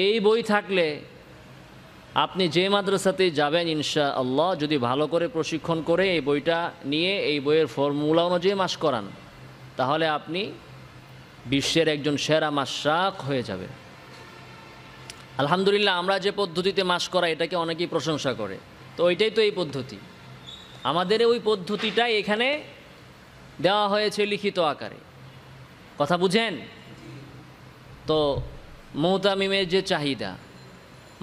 এই বই থাকলে আপনি যে মাদ্রাসাতে যাবেন ইনশাআল্লাহ, যদি ভালো করে প্রশিক্ষণ করে এই বইটা নিয়ে এই বইয়ের ফর্মুলা অনুযায়ী মাস করান, তাহলে আপনি বিশ্বের একজন সেরা মাশরাক হয়ে যাবেন। আলহামদুলিল্লাহ, আমরা যে পদ্ধতিতে মাস করা এটাকে অনেকেই প্রশংসা করে, তো ওইটাই তো এই পদ্ধতি। আমাদের ওই পদ্ধতিটাই এখানে দেওয়া হয়েছে লিখিত আকারে। কথা বুঝেন তো? মুহতামিমের যে চাহিদা,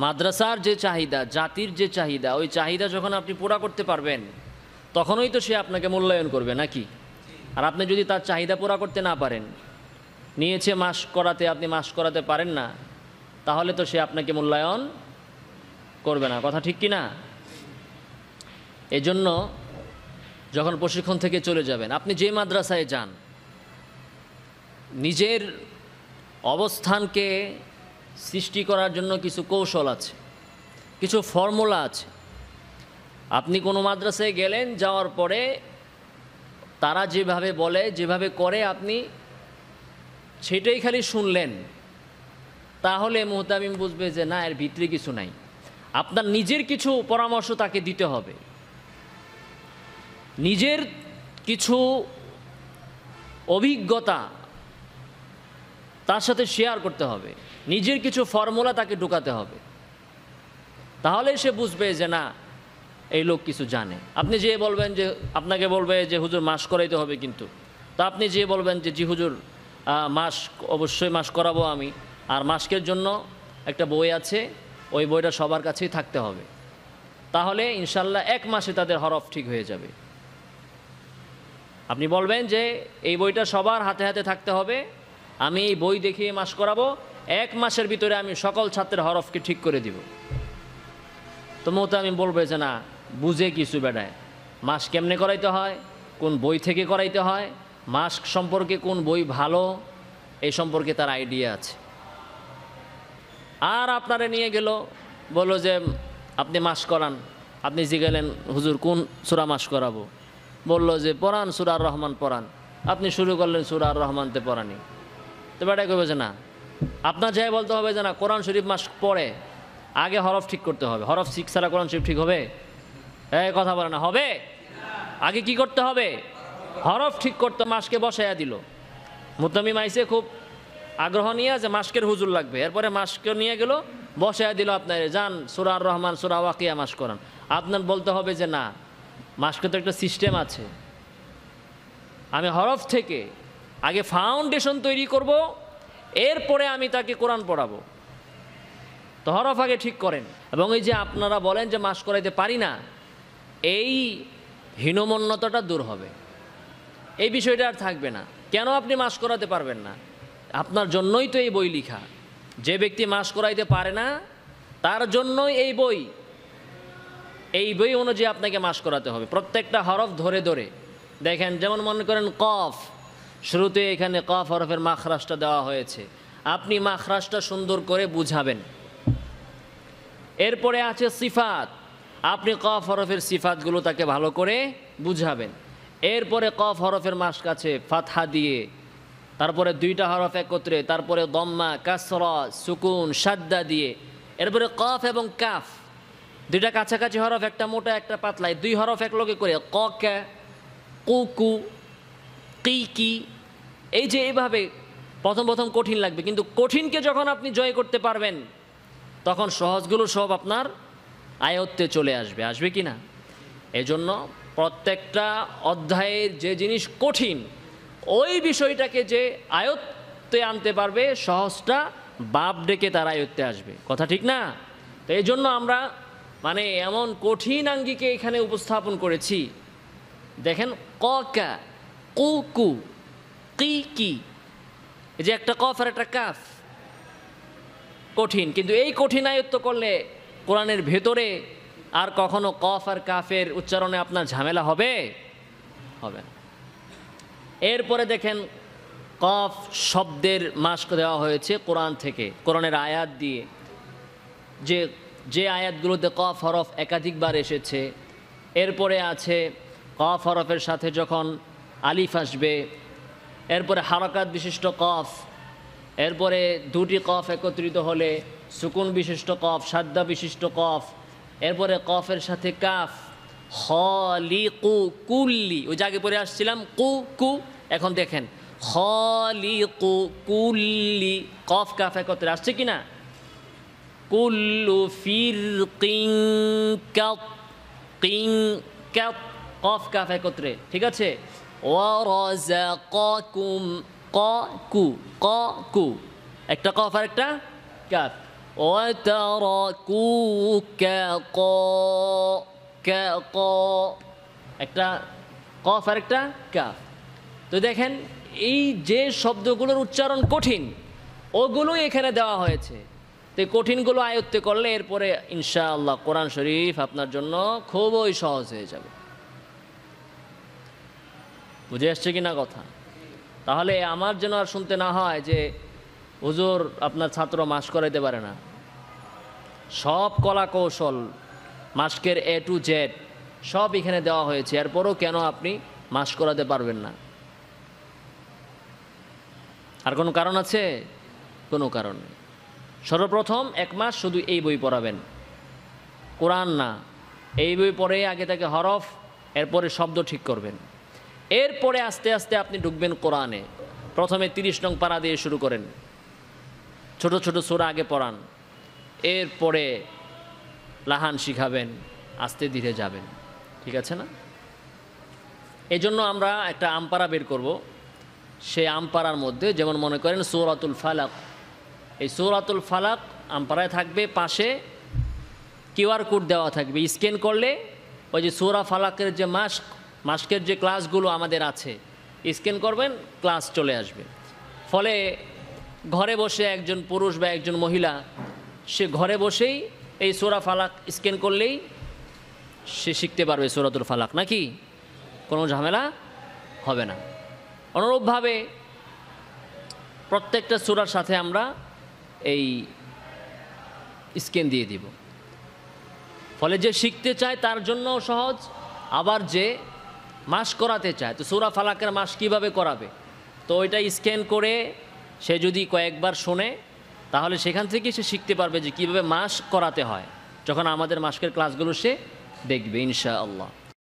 মাদ্রাসার যে চাহিদা, জাতির যে চাহিদা, ওই চাহিদা যখন আপনি পুরা করতে পারবেন তখনই তো সে আপনাকে মূল্যায়ন করবে, নাকি? আর আপনি যদি তার চাহিদা পুরা করতে না পারেন, নিয়েছে মাস করাতে, আপনি মাস করাতে পারেন না, তাহলে তো সে আপনাকে মূল্যায়ন করবে না। কথা ঠিক কি না? এজন্য যখন প্রশিক্ষণ থেকে চলে যাবেন, আপনি যে মাদ্রাসায় যান, নিজের অবস্থানকে সৃষ্টি করার জন্য কিছু কৌশল আছে, কিছু ফর্মুলা আছে। আপনি কোনো মাদ্রাসায় গেলেন, যাওয়ার পরে তারা যেভাবে বলে, যেভাবে করে, আপনি সেটাই খালি শুনলেন, তাহলে মুহতামিম বুঝবে যে না, এর ভিতরে কিছু নাই। আপনার নিজের কিছু পরামর্শ তাকে দিতে হবে, নিজের কিছু অভিজ্ঞতা তার সাথে শেয়ার করতে হবে, নিজের কিছু ফর্মুলা তাকে ঢুকাতে হবে, তাহলে সে বুঝবে যে না, এই লোক কিছু জানে। আপনি যে বলবেন যে, আপনাকে বলবে যে হুজুর মাস করাইতে হবে, কিন্তু তো আপনি যে বলবেন যে জি হুজুর মাস, অবশ্যই মাস করাবো আমি, আর মাসকের জন্য একটা বই আছে, ওই বইটা সবার কাছেই থাকতে হবে, তাহলে ইনশাল্লাহ 1 মাসে তাদের হরফ ঠিক হয়ে যাবে। আপনি বলবেন যে এই বইটা সবার হাতে হাতে থাকতে হবে, আমি এই বই দেখিয়ে মাস করাবো, 1 মাসের ভিতরে আমি সকল ছাত্রের হরফকে ঠিক করে দিব। তো মুহতামিম বলবে যে না, বুঝে কিছু বেড়ায়, মাস কেমনে করাইতে হয়, কোন বই থেকে করাইতে হয়, মাস সম্পর্কে কোন বই ভালো, এই সম্পর্কে তার আইডিয়া আছে। আর আপনারা নিয়ে গেল, বললো যে আপনি মাস করান। আপনি জিজ্ঞাসা, হুজুর কোন সূরা মাস করাবো? বললো যে পড়ান, সূরা আর রহমান পড়ান। আপনি শুরু করলেন সূরা আর রহমানতে পড়ানি, তো বেটা কইবে যে না, আপনার যাই বলতে হবে যে না, কোরআন শরীফ মাস পড়ে আগে হরফ ঠিক করতে হবে, হরফ শিখ ছাড়া কোরআন শরীফ ঠিক হবে? কথা বলে না, হবে? আগে কি করতে হবে? হরফ ঠিক করতে। মাসকে বসাইয়া দিল, মুহতামিম আইছে খুব আগ্রহ নিয়ে যে মাসকের হুজুর লাগবে, এরপরে মাসকে নিয়ে গেল, বসাইয়া দিল, আপনার যান সূরা আর রহমান, সূরা ওয়াকিয়া মাস করান। আপনার বলতে হবে যে না, মাসকে তো একটা সিস্টেম আছে, আমি হরফ থেকে আগে ফাউন্ডেশন তৈরি করব, এরপরে আমি তাকে কোরআন পড়াবো। তো হরফ আগে ঠিক করেন। এবং এই যে আপনারা বলেন যে মাস করাইতে পারি না, এই হীনমন্যতাটা দূর হবে, এই বিষয়টা আর থাকবে না। কেন আপনি মাস করাতে পারবেন না? আপনার জন্যই তো এই বই লেখা। যে ব্যক্তি মাস করাইতে পারে না, তার জন্যই এই বই। এই বই অনুযায়ী আপনাকে মাস করাতে হবে, প্রত্যেকটা হরফ ধরে ধরে। দেখেন, যেমন মনে করেন কফ, শুরুতে এখানে কফ হরফের মাখরাজটা দেওয়া হয়েছে, আপনি মাখরাজটা সুন্দর করে বুঝাবেন। এরপরে আছে সিফাত, আপনি কফ হরফের সিফাতগুলো তাকে ভালো করে বুঝাবেন। এরপরে কফ হরফের মাস কাছে ফাতহা দিয়ে, তারপরে 2টা হরফ একত্রে, তারপরে দম্মা, কাসরা, সুকুন, শাদ্দা দিয়ে, এরপরে কফ এবং কাফ, 2টা কাছাকাছি হরফ, একটা মোটা একটা পাতলায়, 2 হরফ এক লগে করে ক কা, কু কু, কি কি। এই যে এইভাবে প্রথম প্রথম কঠিন লাগবে, কিন্তু কঠিনকে যখন আপনি জয় করতে পারবেন, তখন সহজগুলো সব আপনার আয়ত্তে চলে আসবে। আসবে কি না? এজন্য প্রত্যেকটা অধ্যায়ের যে জিনিস কঠিন, ওই বিষয়টাকে যে আয়ত্তে আনতে পারবে, সহজটা বাপ ডেকে তার আয়ত্তে আসবে। কথা ঠিক না? তো এই জন্য আমরা মানে এমন কঠিন আঙ্গিকে এখানে উপস্থাপন করেছি। দেখেন, ক কা, কু কু, কি কি, এই যে একটা কফ আর একটা কাফ, কঠিন। কিন্তু এই কঠিন আয়ত্ত করলে কোরআনের ভেতরে আর কখনো কফ আর কাফের উচ্চারণে আপনার ঝামেলা হবে? হবে না। এরপরে দেখেন, কফ শব্দের মাস্ক দেওয়া হয়েছে কোরআন থেকে, কোরআনের আয়াত দিয়ে। যে আয়াতগুলোতে কফ হরফ একাধিকবার এসেছে, এরপরে আছে কফ হরফের সাথে যখন আলিফ আসবে, এরপরে হারাকাত বিশিষ্ট কফ, এরপরে দুটি কফ একত্রিত হলে সুকুন বিশিষ্ট কফ, সাদ্দা বিশিষ্ট কফ, এরপরে কফের সাথে কাফ, খলিকু কুল্লি, ওই জায়গায় পরে আসছিলাম কু কু, এখন দেখেন খলিকু কুল্লি, কফ কাফ একত্রে আসছে কিনা, কুল্লু ফিরকিং কাত, কিং কাত, কফ কাফ একত্রে, ঠিক আছে। ওয়ারাযাকাকুম, ক কু, ক কু, একটা কফ আর একটা কাফ। ওয়াতারাকুকা ক, কা ক, একটা কফ আর একটা কাফ। তো দেখেন এই যে শব্দগুলোর উচ্চারণ কঠিন ওগুলোই এখানে দেওয়া হয়েছে। তো এই কঠিনগুলো আয়ত্তে করলে এরপরে ইনশাআল্লাহ কোরআন শরীফ আপনার জন্য খুবই সহজ হয়ে যাবে। বুঝে আসছে কিনা কথা? তাহলে আমার যেন আর শুনতে না হয় যে হুজুর আপনার ছাত্র মাস করাইতে পারে না। সব কলা কৌশল, মাস্কের A to Z সব এখানে দেওয়া হয়েছে, এরপরও কেন আপনি মাস করাতে পারবেন না? আর কোনো কারণ আছে? কোনো কারণ নেই। সর্বপ্রথম 1 মাস শুধু এই বই পড়াবেন, কোরআন না। এই বই পড়ে আগে থেকে হরফ, এরপরে শব্দ ঠিক করবেন। এরপরে আস্তে আস্তে আপনি ঢুকবেন কোরআনে। প্রথমে 30 নং পারা দিয়ে শুরু করেন, ছোট ছোট সূরা আগে পড়ান, এরপরে লাহান শিখাবেন, আস্তে ধীরে যাবেন, ঠিক আছে না? এজন্য আমরা একটা আমপারা বের করব। সেই আমপারার মধ্যে যেমন মনে করেন সূরাতুল ফালাক, এই সূরাতুল ফালাক আমপারায় থাকবে, পাশে QR কোড দেওয়া থাকবে, স্ক্যান করলে ওই যে সূরা ফালাকের যে মাস্কের যে ক্লাসগুলো আমাদের আছে স্ক্যান করবেন, ক্লাস চলে আসবে। ফলে ঘরে বসে একজন পুরুষ বা একজন মহিলা সে ঘরে বসেই এই সূরা ফালাক স্ক্যান করলেই সে শিখতে পারবে সূরাতুল ফালাক, নাকি? কোনো ঝামেলা হবে না। অনুরূপভাবে প্রত্যেকটা সূরার সাথে আমরা এই স্ক্যান দিয়ে দিব। ফলে যে শিখতে চায় তার জন্য সহজ, আবার যে মাস করাতে চায় তো সূরা ফালাকের মাস কিভাবে করাবে, তো ওইটা স্ক্যান করে সে যদি কয়েকবার শোনে তাহলে সেখান থেকে সে শিখতে পারবে যে কীভাবে মাস করাতে হয়, যখন আমাদের মাসকের ক্লাসগুলো সে দেখবে ইনশাআল্লাহ।